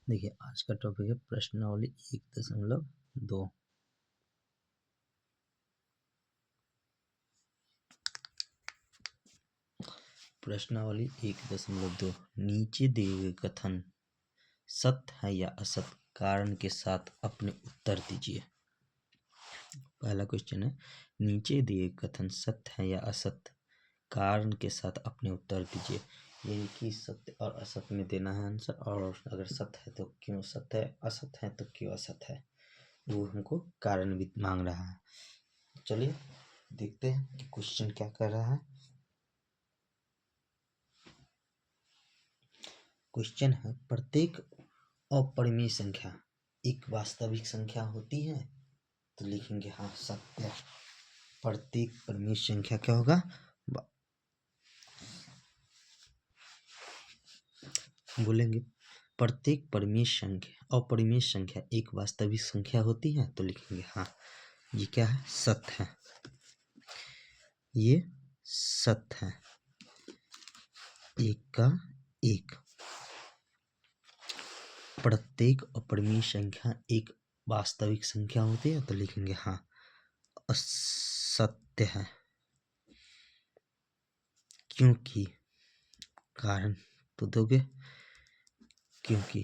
देखिए आज का टॉपिक है प्रश्नावली 1.2। प्रश्नावली 1.2 नीचे दिए गए कथन सत्य है या असत्य, कारण के साथ अपने उत्तर दीजिए। पहला क्वेश्चन है, नीचे दिए कथन सत्य है या असत्य, कारण के साथ अपने उत्तर दीजिए। ये कि सत्य और असत्य में देना है आंसर, और अगर सत्य है तो क्यों सत्य है, असत्य है तो क्यों असत्य है, वो हमको कारण भी मांग रहा है। चलिए देखते हैं कि क्वेश्चन क्या कर रहा है। क्वेश्चन है, प्रत्येक अपरिमेय संख्या एक वास्तविक संख्या होती है, तो लिखेंगे हाँ सत्य। प्रत्येक परिमेय संख्या क्या होगा, बोलेंगे प्रत्येक परिमेय संख्या अपरिमेय संख्या एक वास्तविक संख्या होती है, तो लिखेंगे हाँ ये क्या है, सत्य है, ये सत्य है। एक का एक, प्रत्येक अपरिमेय संख्या एक वास्तविक संख्या होती है, तो लिखेंगे हाँ असत्य है, क्योंकि कारण तो दोगे, क्योंकि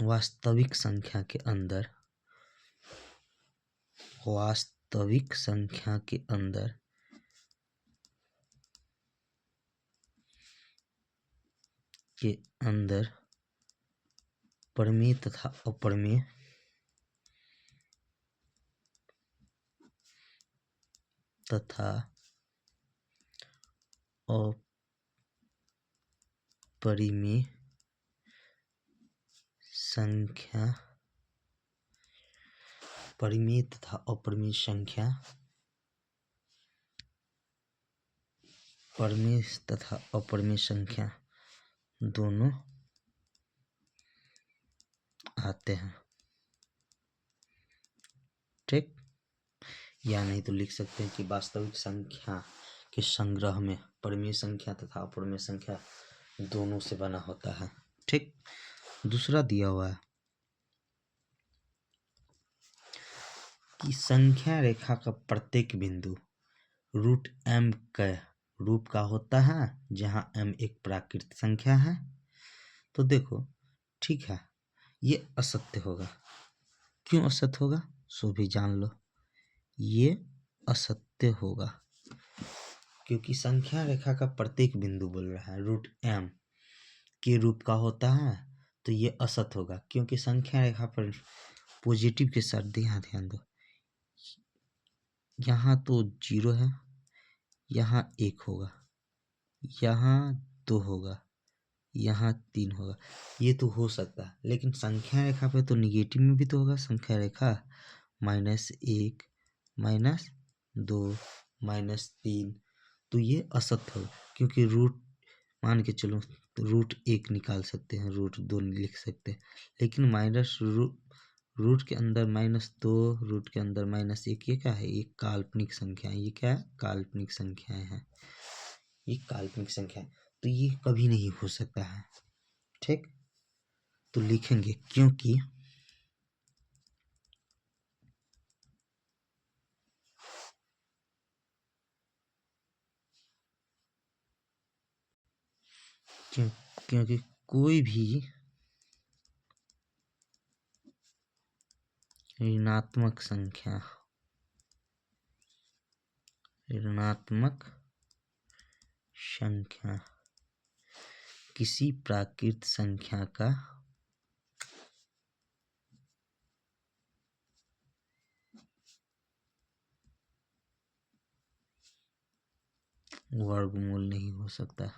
वास्तविक संख्या के अंदर परिमेय तथा अपरिमेय परिमेय तथा अपरिमेय संख्या दोनों आते हैं, ठीक। या नहीं तो लिख सकते हैं कि वास्तविक संख्या के संग्रह में परिमेय संख्या तथा अपरिमेय संख्या दोनों से बना होता है, ठीक। दूसरा दिया हुआ है कि संख्या रेखा का प्रत्येक बिंदु रूट m के रूप का होता है, जहां m एक प्राकृतिक संख्या है। तो देखो ठीक है, ये असत्य होगा। क्यों असत्य होगा सो भी जान लो, ये असत्य होगा क्योंकि संख्या रेखा का प्रत्येक बिंदु बोल रहा है रूट m के रूप का होता है, तो ये असत्य होगा क्योंकि संख्या रेखा पर पॉजिटिव के साथ ध्यान दो, यहाँ तो 0 है, यहाँ 1 होगा, यहाँ 2 होगा, यहाँ 3 होगा, ये तो हो सकता है। लेकिन संख्या रेखा पे तो निगेटिव में भी तो होगा, संख्या रेखा -1 -2 -3, तो ये असत्य होगा क्योंकि रूट मान के चलो तो रूट 1 निकाल सकते हैं, रूट 2 लिख सकते हैं, लेकिन रूट के अंदर -2 रूट के अंदर -1 ये क्या है, ये काल्पनिक संख्या है। ये क्या है, काल्पनिक संख्याएं हैं, ये काल्पनिक संख्या है, तो ये कभी नहीं हो सकता है, ठीक। तो लिखेंगे क्योंकि क्योंकि कोई भी ऋणात्मक संख्या किसी प्राकृत संख्या का वर्गमूल नहीं हो सकता।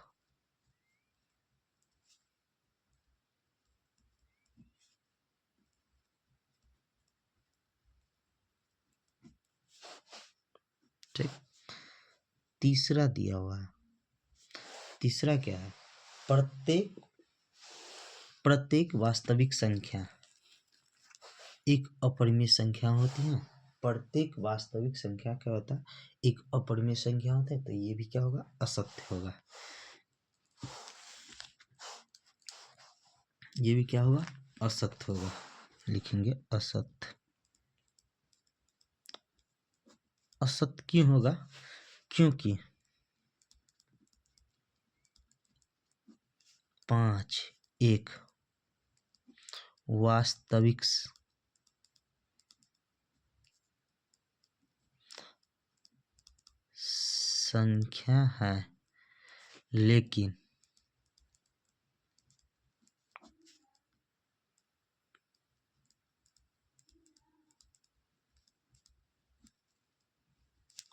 ठीक, तीसरा दिया हुआ है, तीसरा क्या है, प्रत्येक वास्तविक संख्या एक अपरिमेय संख्या होती है। प्रत्येक वास्तविक संख्या क्या होता है, एक अपरिमेय संख्या होता है, तो ये भी क्या होगा, असत्य होगा। ये भी क्या होगा, असत होगा। लिखेंगे असत। असत क्यों होगा, क्योंकि 5 एक वास्तविक संख्या है, लेकिन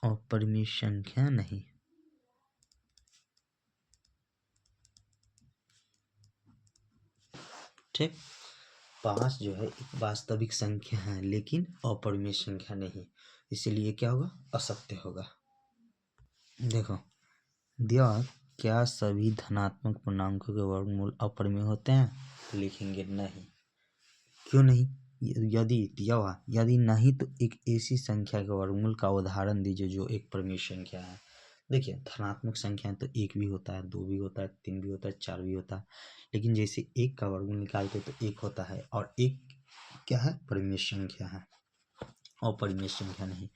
अपरिमेय संख्या नहीं। ठीक, 5 जो है एक वास्तविक संख्या है लेकिन अपरिमेय संख्या नहीं, इसीलिए क्या होगा, असत्य होगा। देखो दिया क्या सभी धनात्मक पूर्णांकों के वर्गमूल अपरिमेय होते हैं, लिखेंगे नहीं। क्यों नहीं, यदि दिया हुआ यदि नहीं तो एक ऐसी संख्या के वर्गमूल का उदाहरण दीजिए जो एक परिमेय संख्या है। देखिए धनात्मक संख्या तो एक भी होता है, दो भी होता है, तीन भी होता है, चार भी होता है, लेकिन जैसे एक का वर्गमूल निकालते तो एक होता है, और एक क्या है, परिमेय संख्या है, अपरिमेय संख्या नहीं।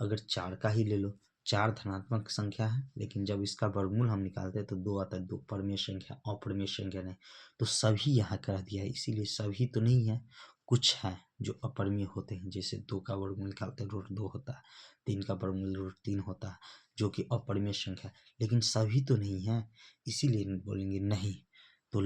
अगर चार का ही ले लो, चार धनात्मक संख्या है लेकिन जब इसका वर्गमूल हम निकालते हैं तो दो आता है, दो परिमेय संख्या, अपरिमेय संख्या नहीं। तो सभी यहाँ कर दिया है, इसीलिए सभी तो नहीं है, कुछ है जो अपरिमेय होते हैं। जैसे दो का वर्गमूल निकालते हैं रूट दो होता है, तीन का वर्गमूल रूट तीन होता है, जो कि अपरिमेय संख्या, लेकिन सभी तो नहीं है, इसीलिए बोलेंगे नहीं। तो